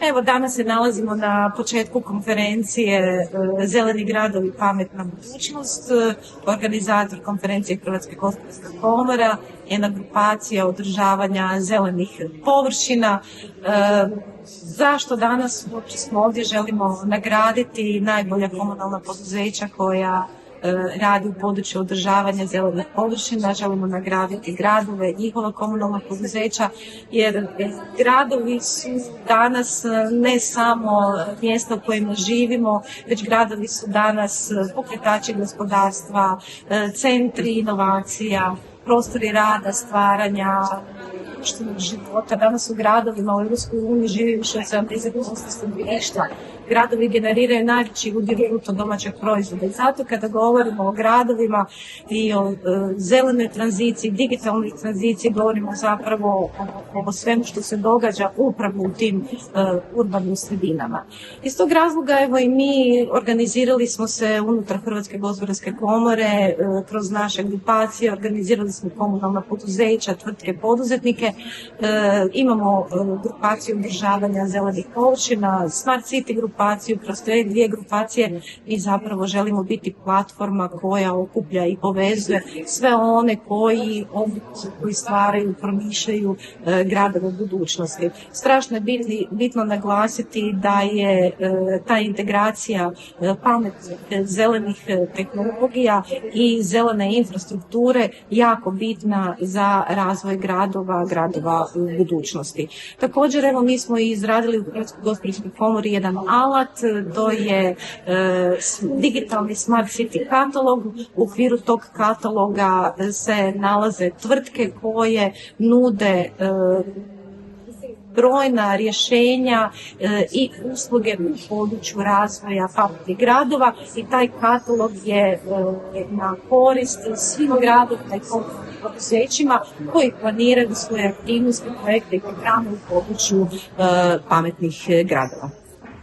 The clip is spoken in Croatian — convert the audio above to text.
Evo, danas se nalazimo na početku konferencije Zeleni gradovi, pametna budućnost. Organizator konferencije Hrvatska gospodarska komora, jedna grupacija održavanja zelenih površina. Zašto danas uopće smo ovdje? Želimo nagraditi najbolja komunalna poduzeća koja radi u području održavanja zelenih površina, želimo nagraditi gradove, njihova komunalna poduzeća, jer gradovi su danas ne samo mjesta u kojima živimo, već gradovi su danas pokretači gospodarstva, centri inovacija, prostori rada, stvaranja društvenog života. Danas u gradovima u EU živi više od 70% stanovništva. Gradovi generiraju najveći udio bruto domaćeg proizvoda. I zato kada govorimo o gradovima i o zelenoj tranziciji, digitalnoj tranziciji, govorimo zapravo o svemu što se događa upravo u tim urbanim sredinama. Iz tog razloga evo i mi organizirali smo se unutar Hrvatske gospodarske komore, kroz naše grupacije, organizirali smo komunalna poduzeća, tvrtke, poduzetnike. Imamo grupaciju održavanja zelenih površina, Smart City grupaciju, kroz te dvije grupacije i zapravo želimo biti platforma koja okuplja i povezuje sve one koji stvaraju, promišljaju gradove budućnosti. Strašno je bitno naglasiti da je ta integracija pametnih zelenih tehnologija i zelene infrastrukture jako bitna za razvoj gradova u budućnosti. Također, evo, mi smo izradili u Hrvatskoj gospodarskoj komori jedan alat, to je digitalni Smart City katalog. U okviru tog kataloga se nalaze tvrtke koje nude brojna rješenja i usluge u području razvoja pametnih gradova i taj katalog je na korist svim gradovima i poduzećima koji planiraju svoje aktivnosti, projekte i programe u području pametnih gradova.